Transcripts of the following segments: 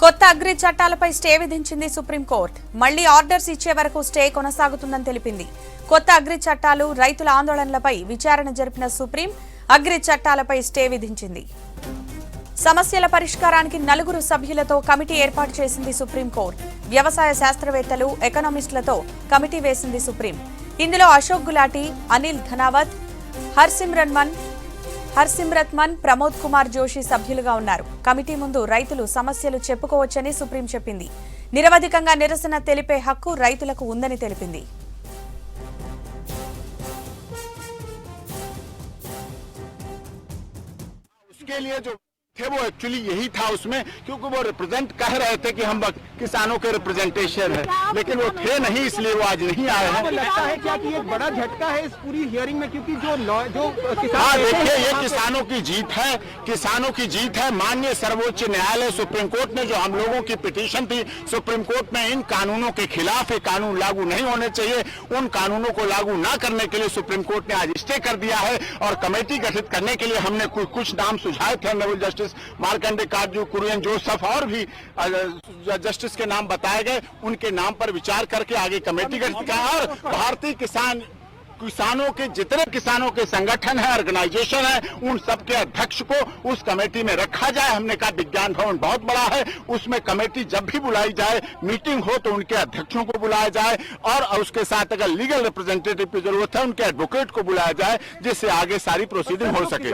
కొత్త అగ్రి చట్టాలపై స్టే విధించింది సుప్రీంకోర్టు. మళ్లీ ఆర్డర్స్ ఇచ్చే వరకు స్టే కొనసాగుతుందని తెలిపింది. కొత్త అగ్రి చట్టాలు, రైతుల ఆందోళనలపై విచారణ జరిపిన సుప్రీం అగ్రి చట్టాలపై స్టే విధించింది. సమస్యల పరిష్కారానికి 4 సభ్యులతో కమిటీ ఏర్పాటు చేసింది సుప్రీంకోర్టు. వ్యవసాయ శాస్త్రవేత్తలు, ఎకనామిస్టులతో కమిటీ వేసింది సుప్రీం. ఇందులో అశోక్ గులాటి, అనిల్ ధనావత్, హర్సిమ్రత్ మన్, ప్రమోద్ కుమార్ జోషి సభ్యులుగా ఉన్నారు. కమిటీ ముందు రైతులు సమస్యలు చెప్పుకోవచ్చని సుప్రీం చెప్పింది. నిరవధికంగా నిరసన తెలిపే హక్కు రైతులకు ఉందని తెలిపింది. थे वो एक्चुअली यही था उसमें, क्योंकि वो रिप्रेजेंट कह रहे थे कि हम किसानों के रिप्रेजेंटेशन है, लेकिन वो थे नहीं, इसलिए वो आज नहीं आए हैं। लगता है क्या कि एक बड़ा झटका है इस पूरी हियरिंग में, क्योंकि जो हाँ देखिए, ये किसानों की जीत है, किसानों की जीत है। माननीय सर्वोच्च न्यायालय सुप्रीम कोर्ट ने जो हम लोगों की पिटीशन थी सुप्रीम कोर्ट में, इन कानूनों के खिलाफ ये कानून लागू नहीं होने चाहिए, उन कानूनों को लागू न करने के लिए सुप्रीम कोर्ट ने आज स्टे कर दिया है। और कमेटी गठित करने के लिए हमने कुछ नाम सुझाए थे, ऑनरेबल जस्टिस मार्कंडे काजू, कुरियन जोसेफ और भी जस्टिस के नाम बताए गए। उनके नाम पर विचार करके आगे कमेटी गठित किया। और भारतीय किसानों के जितने किसानों के संगठन है, ऑर्गेनाइजेशन है, उन सबके अध्यक्ष को उस कमेटी में रखा जाए। हमने कहा विज्ञान भवन बहुत बड़ा है, उसमें कमेटी जब भी बुलाई जाए, मीटिंग हो तो उनके अध्यक्षों को बुलाया जाए, और उसके साथ अगर लीगल रिप्रेजेंटेटिव की जरूरत है उनके एडवोकेट को बुलाया जाए, जिससे आगे सारी प्रोसीडिंग हो सके।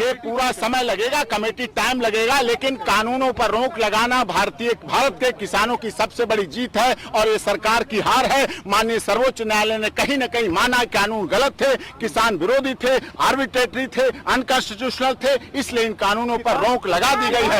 ये पूरा समय लगेगा, कमेटी टाइम लगेगा, लेकिन कानूनों पर रोक लगाना भारत के किसानों की सबसे बड़ी जीत है और ये सरकार की हार है। माननीय सर्वोच्च न्यायालय ने कहीं न कहीं माना कानून गलत थे, किसान विरोधी थे, आर्बिट्रेटरी थे, अनकॉन्स्टिट्यूशनल थे, इसलिए इन कानूनों पर रोक लगा दी गई है।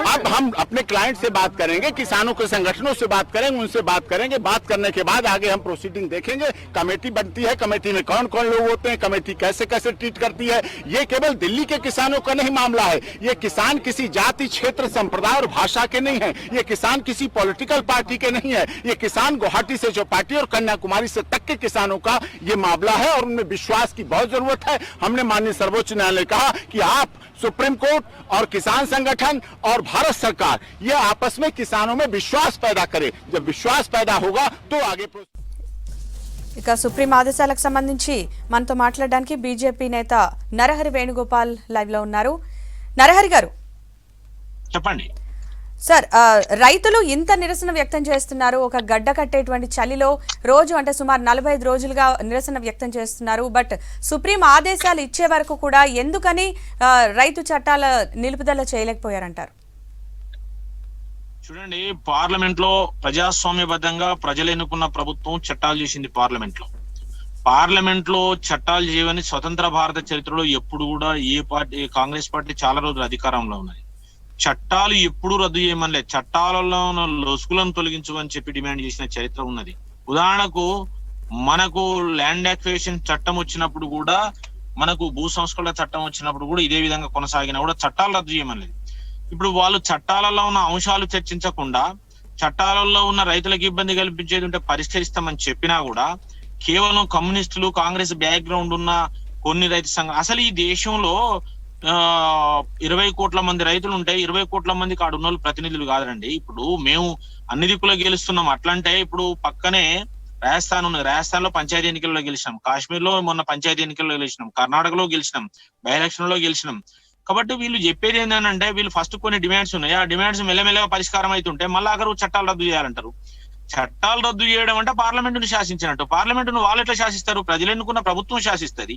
अब हम अपने क्लाइंट से बात करेंगे, किसानों के संगठनों से बात करेंगे, उनसे बात करेंगे। बात करने के बाद आगे हम प्रोसीडिंग देखेंगे। कमेटी बनती है, कमेटी में कौन कौन लोग होते हैं, कमेटी कैसे कैसे ट्रीट करती है। ये केवल दिल्ली के किसानों का नहीं मामला है। ये किसान किसी जाति, क्षेत्र, संप्रदाय और भाषा के नहीं है। ये किसान किसी पॉलिटिकल पार्टी के नहीं है। ये किसान गुवाहाटी से चौपाटी और कन्याकुमारी से तक के किसानों का ये मामला है, और उनमें विश्वास की बहुत जरूरत है। हमने माननीय सर्वोच्च न्यायालय कहा कि आप सुप्रीम कोर्ट और किसान संगठन और भारत सरकार ये आपस में किसानों में विश्वास पैदा करे। जब विश्वास पैदा होगा तो आगे। ఇక సుప్రీం ఆదేశాలకు సంబంధించి మనతో మాట్లాడడానికి బీజేపీ నేత నరహరి వేణుగోపాల్ లైవ్ లో ఉన్నారు. నరహరి గారు చెప్పండి సార్, రైతులు ఇంత నిరసన వ్యక్తం చేస్తున్నారు. ఒక గడ్డ కట్టేటువంటి చలిలో రోజు అంటే సుమారు 45 రోజులుగా నిరసన వ్యక్తం చేస్తున్నారు. బట్ సుప్రీం ఆదేశాలు ఇచ్చే వరకు కూడా ఎందుకని రైతు చట్టాల నిలుపుదల చేయలేకపోయారంటారు? చూడండి, పార్లమెంట్ లో ప్రజాస్వామ్యబద్ధంగా ప్రజలు ఎన్నుకున్న ప్రభుత్వం చట్టాలు చేసింది. పార్లమెంట్ లో చట్టాలు చేయని స్వతంత్ర భారత చరిత్రలో ఎప్పుడు కూడా ఏ పార్టీ, కాంగ్రెస్ పార్టీ చాలా రోజులు అధికారంలో ఉన్నది. చట్టాలు ఎప్పుడు రద్దు చేయమనిలే, చట్టాలలో ఉన్న లొసుగులను తొలగించమని చెప్పి డిమాండ్ చేసిన చరిత్ర ఉన్నది. ఉదాహరణకు మనకు ల్యాండ్ యాక్విజిషన్ చట్టం వచ్చినప్పుడు కూడా, మనకు భూ సంస్కరణ చట్టం వచ్చినప్పుడు కూడా ఇదే విధంగా కొనసాగినా కూడా చట్టాలు రద్దు చేయమనిలేదు. ఇప్పుడు వాళ్ళు చట్టాలలో ఉన్న అంశాలు చర్చించకుండా, చట్టాలలో ఉన్న రైతులకు ఇబ్బంది కల్పించేది ఉంటే పరిష్కరిస్తామని చెప్పినా కూడా కేవలం కమ్యూనిస్టులు, కాంగ్రెస్ బ్యాక్గ్రౌండ్ ఉన్న కొన్ని రైతు సంఘం, అసలు ఈ దేశంలో 20 కోట్ల మంది రైతులు ఉంటే 20 కోట్ల మంది కాడు ఉన్న వాళ్ళు ప్రతినిధులు కాదండి. ఇప్పుడు మేము అన్ని దిక్కులో గెలుస్తున్నాం. అట్లంటే ఇప్పుడు పక్కనే రాజస్థాన్ ఉన్నది, రాజస్థాన్ లో పంచాయతీ ఎన్నికల్లో గెలిచినాం, కాశ్మీర్ లో మొన్న పంచాయతీ ఎన్నికల్లో గెలిచినాం, కర్ణాటకలో గెలిచినాం, బై ఎలక్షన్ లో గెలిచినాం. కాబట్టి వీళ్ళు చెప్పేది ఏంటంటే, వీళ్ళు ఫస్ట్ కొన్ని డిమాండ్స్ ఉన్నాయి, ఆ డిమాండ్స్ మెల్లమెల్లగా పరిష్కారం అవుతుంటే మళ్ళీ ఆఖరు చట్టాలు రద్దు చేయాలంటారు. చట్టాలు రద్దు చేయడం అంటే పార్లమెంటును శాసించినట్టు. పార్లమెంటును వాళ్ళు ఎట్లా శాసిస్తారు? ప్రజలు ఎన్నుకున్న ప్రభుత్వం శాసిస్తుంది.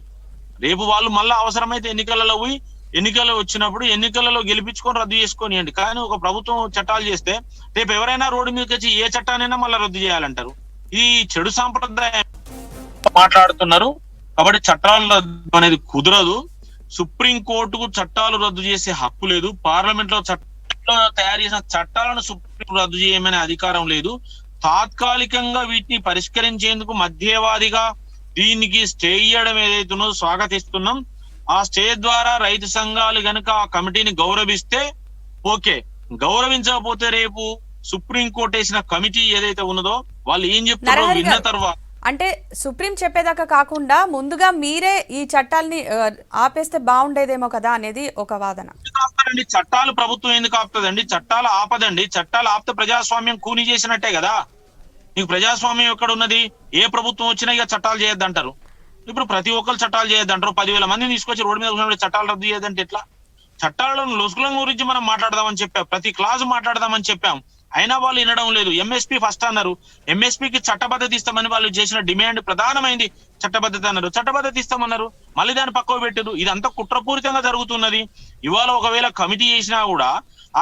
రేపు వాళ్ళు మళ్ళీ అవసరమైతే ఎన్నికలలో పోయి, ఎన్నికలు వచ్చినప్పుడు ఎన్నికలలో గెలిపించుకొని రద్దు చేసుకోనియండి. కానీ ఒక ప్రభుత్వం చట్టాలు చేస్తే రేపు ఎవరైనా రోడ్డు మీదకి వచ్చి ఏ చట్టానైనా మళ్ళీ రద్దు చేయాలంటారు. ఇది చెడు సాంప్రదాయం మాట్లాడుతున్నారు. కాబట్టి చట్టాలు రద్దు అనేది కుదరదు. సుప్రీం కోర్టుకు చట్టాలు రద్దు చేసే హక్కు లేదు. పార్లమెంట్ లో తయారు చేసిన చట్టాలను సుప్రీం రద్దు చేయమనే అధికారం లేదు. తాత్కాలికంగా వీటిని పరిష్కరించేందుకు మధ్యవాదిగా దీనికి స్టే ఇయ్యడం ఏదైతుందో స్వాగతిస్తున్నాం. ఆ స్టే ద్వారా రైతు సంఘాలు గనక ఆ కమిటీని గౌరవిస్తే ఓకే, గౌరవించకపోతే రేపు సుప్రీం కోర్టు వేసిన కమిటీ ఏదైతే ఉన్నదో వాళ్ళు ఏం చెప్తారో విన్న తర్వాత అంటే సుప్రీం చెప్పేదాకా కాకుండా ముందుగా మీరే ఈ చట్టాల్ని ఆపేస్తే బాగుండేదేమో కదా అనేది ఒక వాదన. చట్టాలు ప్రభుత్వం ఎందుకు ఆపుతుందండి? చట్టాలు ఆపదండి. చట్టాలు ఆపితే ప్రజాస్వామ్యం కూని చేసినట్టే కదా. నీకు ప్రజాస్వామ్యం ఎక్కడ ఉన్నది? ఏ ప్రభుత్వం వచ్చినా ఇక చట్టాలు చేయొద్దంటారు. ఇప్పుడు ప్రతి ఒక్కరు చట్టాలు చేయొద్దంటారు. 10,000 మందిని తీసుకొచ్చి రోడ్డు మీద చట్టాలు రద్దు చేయొద్దంటే ఎట్లా? చట్టాలను లొసుగుల గురించి మనం మాట్లాడదామని చెప్పాం, ప్రతి క్లాసు మాట్లాడదామని చెప్పాం, అయినా వాళ్ళు వినడం లేదు. ఎంఎస్పీ ఫస్ట్ అన్నారు. ఎంఎస్పీకి చట్టబద్ధత ఇస్తామని వాళ్ళు చేసిన డిమాండ్ ప్రధానమైంది చట్టబద్ధత అన్నారు. చట్టబద్ధత ఇస్తామన్నారు, మళ్ళీ దాన్ని పక్కకు పెట్టారు. ఇదంతా కుట్రపూరితంగా జరుగుతున్నది. ఇవాళ ఒకవేళ కమిటీ చేసినా కూడా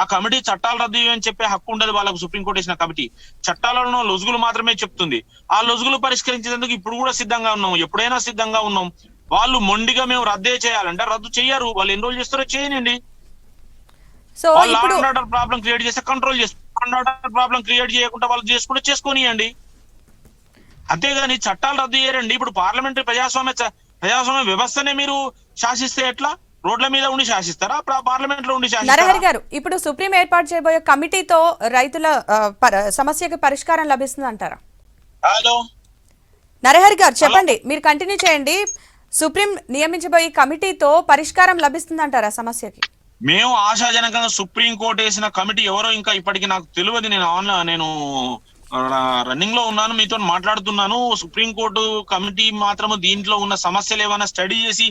ఆ కమిటీ చట్టాలు రద్దు చేయని చెప్పే హక్కు ఉండదు వాళ్ళకు. సుప్రీంకోర్టు వేసిన కమిటీ చట్టాలను లొసుగులు మాత్రమే చెప్తుంది. ఆ లొసుగులు పరిష్కరించేందుకు ఇప్పుడు కూడా సిద్ధంగా ఉన్నాం, ఎప్పుడైనా సిద్ధంగా ఉన్నాం. వాళ్ళు మొండిగా మేము రద్దే చేయాలంటే రద్దు చేయరు. వాళ్ళు ఎన్ని రోజులు చేస్తారో చేయనండి. సో ఇప్పుడు ప్రాబ్లం క్రియేట్ చేస్తే కంట్రోల్ చేస్తారు. ప్రాబ్లం క్రియేట్ చేయకుండా వాళ్ళు చేసుకోనియండి. అంతేగాని చట్టాలు రద్దు చేయరండి. ఇప్పుడు పార్లమెంటరీ ప్రజాస్వామ్య వ్యవస్థనే మీరు శాసిస్తే ఎట్లా? రోడ్ల మీద ఉండి శాసిస్తారా? పార్లమెంట్ లో ఉండి శాసిస్తారా? నరహరి గారు, ఇప్పుడు సుప్రీం ఏర్పాటు చేయబోయే కమిటీతో రైతుల సమస్యకి పరిష్కారం లభిస్తుంది అంటారా? హలో నరహరి గారు చెప్పండి, మీరు కంటిన్యూ చేయండి. సుప్రీం నియమించబోయే కమిటీతో పరిష్కారం లభిస్తుంది అంటారా సమస్యకి? మేము ఆశాజనకంగా సుప్రీంకోర్టు వేసిన కమిటీ ఎవరో ఇంకా ఇప్పటికి నాకు తెలియదు. నేను రన్నింగ్ లో ఉన్నాను, మీతో మాట్లాడుతున్నాను. సుప్రీంకోర్టు కమిటీ మాత్రము దీంట్లో ఉన్న సమస్యలు ఏమైనా స్టడీ చేసి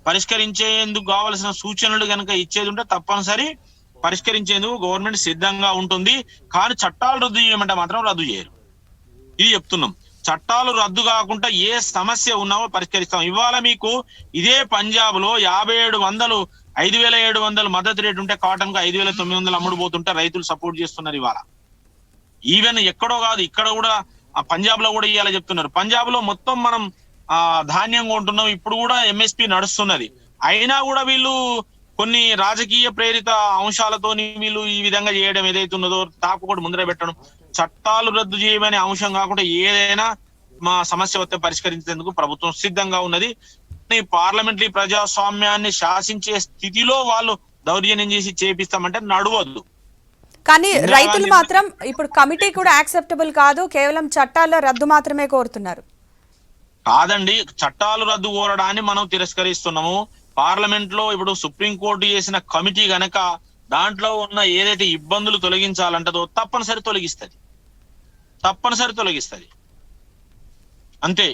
పరిష్కరించేందుకు కావలసిన సూచనలు కనుక ఇచ్చేది ఉంటే తప్పనిసరి పరిష్కరించేందుకు గవర్నమెంట్ సిద్ధంగా ఉంటుంది. కానీ చట్టాలు రద్దు చేయమంటే మాత్రం రద్దు చేయరు. ఇది చెప్తున్నాం. చట్టాలు రద్దు కాకుండా ఏ సమస్య ఉన్నామో పరిష్కరిస్తాం. ఇవాళ మీకు ఇదే పంజాబ్ లో 5,700 మద్దతు రేటు ఉంటే కాటన్ కు 5,900 అమ్ముడు పోతుంటే రైతులు సపోర్ట్ చేస్తున్నారు. ఇవాళ ఈవెన్ ఎక్కడో కాదు, ఇక్కడ కూడా పంజాబ్ లో కూడా ఇవాళ చెప్తున్నారు. పంజాబ్ లో మొత్తం మనం ధాన్యం కొంటున్నాం. ఇప్పుడు కూడా ఎంఎస్పీ నడుస్తున్నది. అయినా కూడా వీళ్ళు కొన్ని రాజకీయ ప్రేరిత అంశాలతో వీళ్ళు ఈ విధంగా చేయడం ఏదైతే ఉన్నదో తాకు కూడా ముందర పెట్టడం, చట్టాలు రద్దు చేయమనే అంశం కాకుండా ఏదైనా మా సమస్య వస్తే పరిష్కరించేందుకు ప్రభుత్వం సిద్ధంగా ఉన్నది. పార్లమెంటరీ ప్రజాస్వామ్యాన్ని శాసించే స్థితిలో వాళ్ళు దౌర్జన్యం చేసి చేపిస్తామంటే నడవద్దు. కానీ రైతులు మాత్రం ఇప్పుడు కమిటీ కూడా యాక్సెప్టబుల్ కాదు, కేవలం చట్టాల రద్దు మాత్రమే కోరుతున్నారు. కాదండి, చట్టాలు రద్దు కోరడాన్ని మనం తిరస్కరిస్తున్నాము. పార్లమెంట్ లో ఇప్పుడు సుప్రీంకోర్టు చేసిన కమిటీ గనక దాంట్లో ఉన్న ఏదైతే ఇబ్బందులు తొలగించాలంటదో తప్పనిసరి తొలగిస్తుంది. అంతే.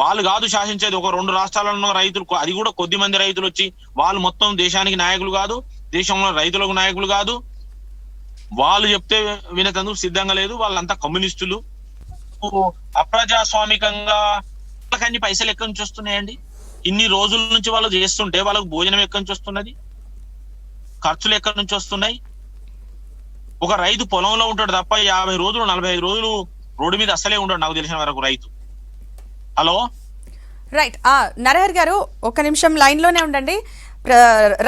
వాళ్ళు కాదు శాసించేది. ఒక 2 రాష్ట్రాలలో రైతులు, అది కూడా కొద్ది మంది రైతులు వచ్చి వాళ్ళు మొత్తం దేశానికి నాయకులు కాదు, దేశంలో రైతులకు నాయకులు కాదు. వాళ్ళు చెప్తే వినేందుకు సిద్ధంగా లేదు. వాళ్ళంతా కమ్యూనిస్టులు. అప్రజాస్వామికంగా వాళ్ళకన్ని పైసలు ఎక్కడి నుంచి వస్తున్నాయండి? ఇన్ని రోజుల నుంచి వాళ్ళు చేస్తుంటే వాళ్ళకు భోజనం ఎక్కడి నుంచి వస్తున్నది? ఖర్చులు ఎక్కడి నుంచి వస్తున్నాయి? ఒక రైతు పొలంలో ఉంటాడు తప్ప 50 రోజులు 45 రోజులు రోడ్డు మీద అసలే ఉంటాడు నాకు తెలిసిన వరకు రైతు. Hello right. నరహరి గారు ఒక నిమిషం లైన్ లోనే ఉండండి.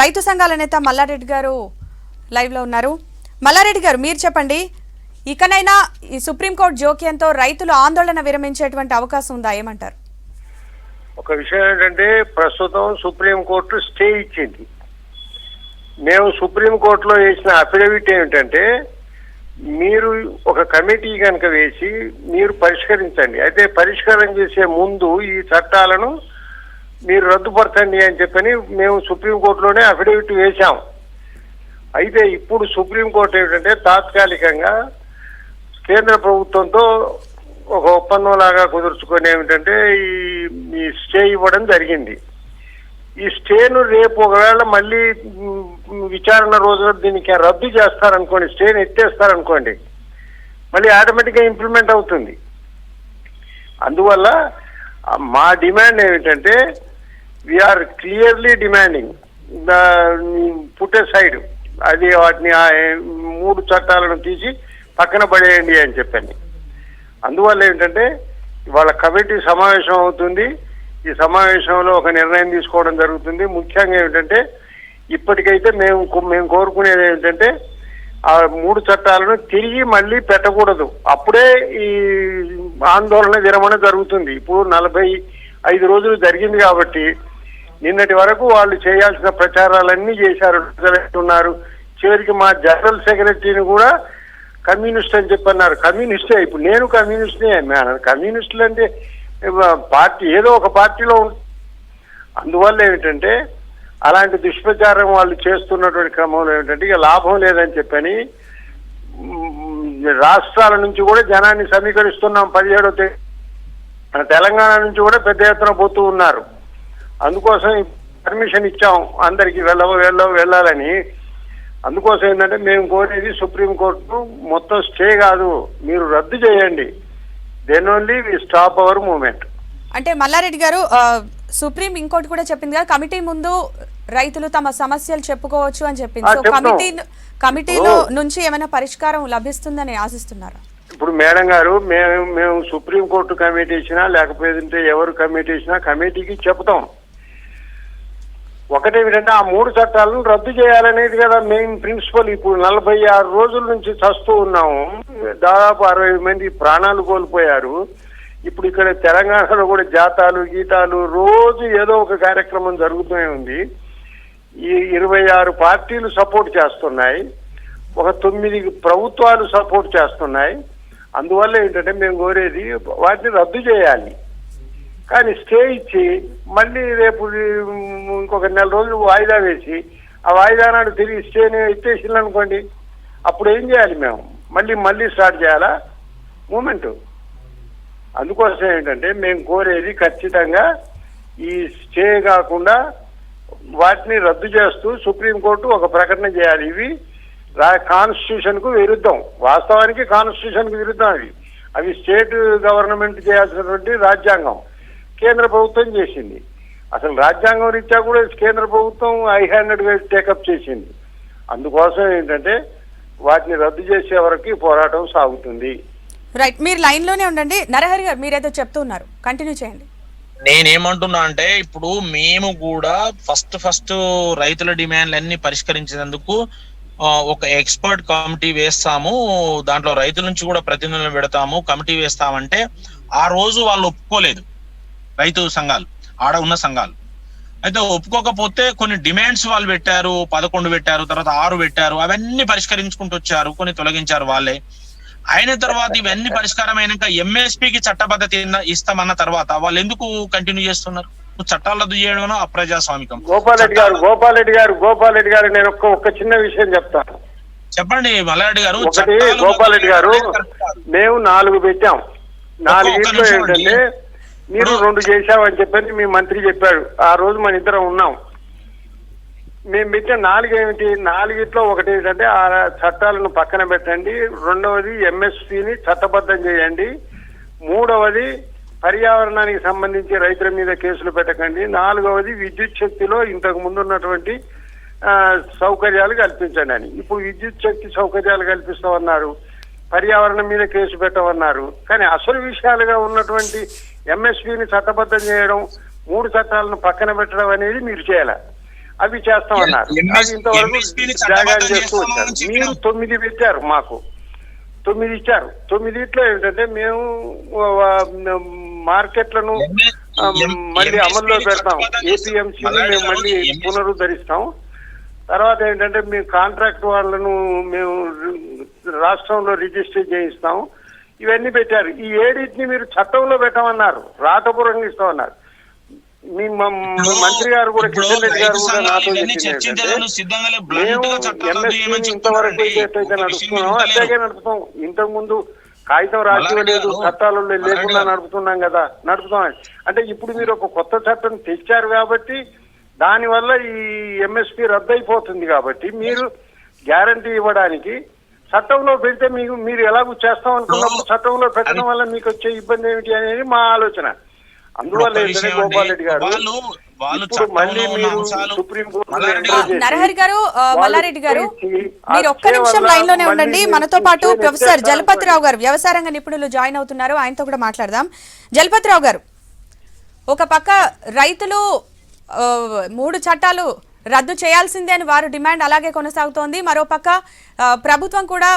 రైతు సంఘాల నేత మల్లారెడ్డి గారు లైవ్ లో ఉన్నారు. మల్లారెడ్డి గారు మీరు చెప్పండి, ఇకనైనా ఈ సుప్రీంకోర్టు జోక్యంతో రైతులు ఆందోళన విరమించేటువంటి అవకాశం ఉందా? ఏమంటారు? ఒక విషయం ఏంటంటే, ప్రస్తుతం సుప్రీంకోర్టు స్టే ఇచ్చింది. మేము సుప్రీంకోర్టులో వేసిన అఫిడవిట్ ఏమిటంటే, మీరు ఒక కమిటీ కనుక వేసి మీరు పరిష్కరించండి, అయితే పరిష్కారం చేసే ముందు ఈ చట్టాలను మీరు రద్దుపరచండి అని చెప్పని మేము సుప్రీంకోర్టులోనే అఫిడవిట్ వేశాం. అయితే ఇప్పుడు సుప్రీంకోర్టు ఏమిటంటే తాత్కాలికంగా కేంద్ర ప్రభుత్వంతో ఒక ఒప్పందం లాగా కుదుర్చుకొని ఏమిటంటే ఈ స్టే ఇవ్వడం జరిగింది. ఈ స్టేను రేపు ఒకవేళ మళ్ళీ విచారణ రోజున దీనికి రద్దు చేస్తారనుకోండి, స్టేను ఎత్తేస్తారనుకోండి, మళ్ళీ ఆటోమేటిక్గా ఇంప్లిమెంట్ అవుతుంది. అందువల్ల మా డిమాండ్ ఏమిటంటే, we're clearly demanding put a side, అది వాటిని 3 చట్టాలను తీసి పక్కన పడేయండి అని చెప్పండి. అందువల్ల ఏంటంటే ఇవాళ కమిటీ సమావేశం అవుతుంది. ఈ సమావేశంలో ఒక నిర్ణయం తీసుకోవడం జరుగుతుంది. ముఖ్యంగా ఏమిటంటే ఇప్పటికైతే మేము కోరుకునేది ఏమిటంటే ఆ 3 చట్టాలను తిరిగి మళ్ళీ పెట్టకూడదు. అప్పుడే ఈ ఆందోళన విరమణ జరుగుతుంది. ఇప్పుడు 45 రోజులు జరిగింది కాబట్టి నిన్నటి వరకు వాళ్ళు చేయాల్సిన ప్రచారాలన్నీ చేశారు, ఉన్నారు. చివరికి మా జనరల్ సెక్రటరీని కూడా కమ్యూనిస్ట్ అని చెప్పన్నారు. కమ్యూనిస్టే, ఇప్పుడు నేను కమ్యూనిస్ట్నే. కమ్యూనిస్టులు అంటే పార్టీ ఏదో ఒక పార్టీలో అందువల్ల ఏమిటంటే అలాంటి దుష్ప్రచారం వాళ్ళు చేస్తున్నటువంటి క్రమంలో ఏమిటంటే ఇక లాభం లేదని చెప్పని రాష్ట్రాల నుంచి కూడా జనాన్ని సమీకరిస్తున్నాం. 17వ తేదీ తెలంగాణ నుంచి కూడా పెద్ద ఎత్తున పోతూ ఉన్నారు. అందుకోసం పర్మిషన్ ఇచ్చాం అందరికి వెళ్ళాలని. అందుకోసం ఏంటంటే మేము కోరేది సుప్రీంకోర్టు మొత్తం స్టే కాదు, మీరు రద్దు చేయండి. Then only we stop our movement. అంటే మల్లారెడ్డి గారు సుప్రీం ఇంకోటి కూడా చెప్పింది కదా, కమిటీ ముందు రైతులు తమ సమస్యలు చెప్పుకోవచ్చు అని చెప్పింది. సో కమిటీలో నుంచి ఏమైనా పరిష్కారం లభిస్తుందని ఆశిస్తున్నారా? ఇప్పుడు మేడం గారు మేము సుప్రీంకోర్టు కమిటీ ఇచ్చినా లేకపోతే ఎవరు కమిటీ ఇచ్చినా కమిటీకి చెప్తాం. ఒకటేమిటంటే ఆ 3 చట్టాలను రద్దు చేయాలనేది కదా మెయిన్ ప్రిన్సిపల్. ఇప్పుడు 46 రోజుల నుంచి చస్తూ ఉన్నాము, దాదాపు 60 మంది ప్రాణాలు కోల్పోయారు. ఇప్పుడు ఇక్కడ తెలంగాణలో కూడా జాతాలు గీతాలు రోజు ఏదో ఒక కార్యక్రమం జరుగుతూనే ఉంది. ఈ 26 పార్టీలు సపోర్ట్ చేస్తున్నాయి, ఒక 9 ప్రభుత్వాలు సపోర్ట్ చేస్తున్నాయి. అందువల్ల ఏంటంటే మేము కోరేది వాటిని రద్దు చేయాలి, కానీ స్టే ఇచ్చి మళ్ళీ రేపు ఇంకొక 4 రోజులు వాయిదా వేసి ఆ వాయిదా నాడు తిరిగి స్టేని ఎత్తేసింది అనుకోండి, అప్పుడు ఏం చేయాలి? మేము మళ్ళీ స్టార్ట్ చేయాలా మూమెంట్? అందుకోసం ఏంటంటే మేము కోరేది ఖచ్చితంగా ఈ స్టే కాకుండా వాటిని రద్దు చేస్తూ సుప్రీంకోర్టు ఒక ప్రకటన చేయాలి. ఇవి కాన్స్టిట్యూషన్ కు విరుద్ధం, వాస్తవానికి కాన్స్టిట్యూషన్ కు విరుద్ధం. అవి స్టేట్ గవర్నమెంట్ చేయాల్సినటువంటి రాజ్యాంగం కేంద్ర ప్రభుత్వం చేసింది. అసలు రాజ్యాంగం రీత్యా కూడా కేంద్ర ప్రభుత్వం హై-హ్యాండెడ్గా టేకప్ చేసింది. అందుకోసం ఏంటంటే వాటిని రద్దు చేసే వరకు పోరాటం సాగుతుంది. రైట్, మీరు లైన్ లోనే ఉండండి. నరహరి గారు మీరేదో చెప్తూ ఉన్నారు, కంటిన్యూ చేయండి. నేనేమంటున్నా అంటే ఇప్పుడు మేము కూడా ఫస్ట్ రైతుల డిమాండ్లన్నీ పరిష్కరించేందుకు ఒక ఎక్స్పర్ట్ కమిటీ వేస్తాము, దాంట్లో రైతుల నుంచి కూడా ప్రతినిధులను పెడతాము, కమిటీ వేస్తామంటే ఆ రోజు వాళ్ళు ఒప్పుకోలేదు. రైతు సంఘాలు ఆడ ఉన్న సంఘాలు అయితే ఒప్పుకోకపోతే కొన్ని డిమాండ్స్ వాళ్ళు పెట్టారు, 11 పెట్టారు, తర్వాత 6 పెట్టారు. అవన్నీ పరిష్కరించుకుంటూ వచ్చారు, కొన్ని తొలగించారు వాళ్ళే. అయిన తర్వాత ఇవన్నీ పరిష్కారం అయినాక ఎంఎస్పీకి చట్టబద్ధత ఇస్తామన్న తర్వాత వాళ్ళు ఎందుకు కంటిన్యూ చేస్తున్నారు? చట్టాలు రద్దు చేయడం అప్రజాస్వామికం. గోపాల్ రెడ్డి గారు నేను ఒక చిన్న విషయం చెప్తాను. చెప్పండి మల్లారెడ్డి గారు. గోపాల్ రెడ్డి గారు మేము 4 పెట్టాం. 4 ఏంటంటే మీరు 2 చేశామని చెప్పని మీ మంత్రి చెప్పాడు. ఆ రోజు మన ఇద్దరం ఉన్నాం. మేము పెట్టిన 4 ఏమిటి? 4 ఒకటి ఏంటంటే ఆ చట్టాలను పక్కన పెట్టండి, 2వది ఎంఎస్పీని చట్టబద్ధం చేయండి, 3వది పర్యావరణానికి సంబంధించి రైతుల మీద కేసులు పెట్టకండి, 4వది విద్యుత్ శక్తిలో ఇంతకు ముందు ఉన్నటువంటి సౌకర్యాలు కల్పించండి అని. ఇప్పుడు విద్యుత్ శక్తి సౌకర్యాలు కల్పిస్తామన్నారు, పర్యావరణం మీద కేసు పెట్టమన్నారు. కానీ అసలు విషయాలుగా ఉన్నటువంటి ఎంఎస్పీని చట్టబద్ధం చేయడం, 3 చట్టాలను పక్కన పెట్టడం అనేది మీరు చేయాలి. అవి చేస్తామన్నారు. అది ఇంతవరకు జాగాలు చేస్తూ వచ్చారు. మీరు 9 పెట్టారు, మాకు 9 ఇచ్చారు. 9 ఏంటంటే మేము మార్కెట్లను మళ్ళీ అమల్లో పెడతాం, ఏపీఎంసీని మేము మళ్ళీ పునరుద్ధరిస్తాం. తర్వాత ఏంటంటే మేము కాంట్రాక్ట్ వాళ్ళను మేము రాష్ట్రంలో రిజిస్టర్ చేయిస్తాం. ఇవన్నీ పెట్టారు. ఈ 7 మీరు చట్టంలో పెట్టమన్నారు, రాతపూర్వకంగా ఇస్తామన్నారు. మీ మంత్రి గారు కూడా కిషన్ రెడ్డి గారు కూడా నాతో మేము ఇంతవరకు ఎట్లయితే నడుపుతున్నాం అట్లాగే నడుపుతాం. ఇంతకు ముందు కాగితం రాసి లేదు, చట్టాలు లేకుండా నడుపుతున్నాం కదా, నడుపుతాం. అంటే ఇప్పుడు మీరు ఒక కొత్త చట్టం తెచ్చారు కాబట్టి దానివల్ల ఈ ఎంఎస్పీ రద్దు అయిపోతుంది. కాబట్టి మీరు గ్యారంటీ ఇవ్వడానికి చట్టంలో పెడితే మీరు ఎలాగూ చేస్తాం అనుకున్నప్పుడు చట్టంలో పెట్టడం వల్ల మీకు వచ్చే ఇబ్బంది ఏమిటి అనేది మా ఆలోచన. అందువల్ల ఏంటంటే గోపాల్ రెడ్డి గారు మళ్ళీ మీరు నరహరి గారు, మల్లారెడ్డి గారు మీరు ఒక్క నిమిషం లైన్ లోనే ఉండండి. మనతో పాటు ప్రొఫెసర్ జలపతిరావు గారు వ్యవసాయ రంగ నిపుణులు జాయిన్ అవుతున్నారు, ఆయనతో కూడా మాట్లాడదాం. జలపతిరావు గారు, ఒక పక్క రైతులు 3 చట్టాలు రద్దు చేయాల్సిందే అని వారు డిమాండ్ అలాగే కొనసాగుతోంది. మరోపక్క ప్రభుత్వం కూడా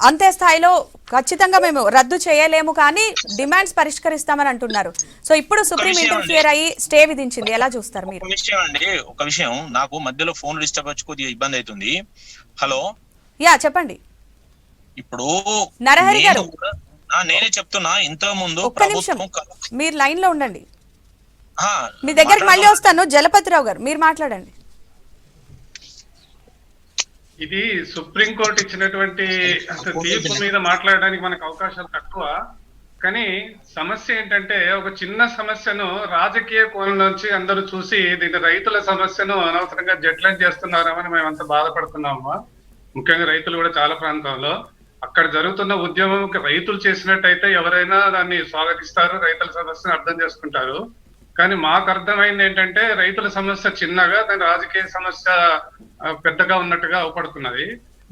అంతే స్థాయిలో ఖచ్చితంగా మేము రద్దు చేయలేము కానీ డిమాండ్స్ పరిష్కరిస్తామని అంటున్నారు. సో ఇప్పుడు సుప్రీం ఇంటర్ఫియర్ అయ్యి స్టే విధించింది, ఎలా చూస్తారు మీరు? ఒక విషయం, నాకు మధ్యలో ఫోన్ డిస్టర్బ్ వచ్చి కొద్దిగా ఇబ్బంది అవుతుంది. హలో, యా చెప్పండి. ఇప్పుడు నరహరి గారు నేనే చెప్తున్నా ఇంత ముందు ఒక్క నిమిషం ప్రభుత్వం మీరు లైన్ లో ఉండండి. ఆ, మీ దగ్గరికి మళ్ళీ వస్తాను. జలపతిరావు గారు మీరు మాట్లాడండి. ఇది సుప్రీంకోర్టు ఇచ్చినటువంటి తీర్పు మీద మాట్లాడడానికి మనకు అవకాశాలు తక్కువ. కానీ సమస్య ఏంటంటే ఒక చిన్న సమస్యను రాజకీయ కోణం నుంచి అందరూ చూసి దీన్ని రైతుల సమస్యను అనవసరంగా జడ్లైన్ చేస్తున్నారని మేమంతా బాధపడుతున్నాము. ముఖ్యంగా రైతులు కూడా చాలా ప్రాంతాల్లో అక్కడ జరుగుతున్న ఉద్యమం రైతులు చేసినట్టయితే ఎవరైనా దాన్ని స్వాగతిస్తారు, రైతుల సమస్యను అర్థం చేసుకుంటారు. కానీ మాకు అర్థమైంది ఏంటంటే రైతుల సమస్య చిన్నగా, దాని రాజకీయ సమస్య పెద్దగా ఉన్నట్టుగా అవపడుతున్నది.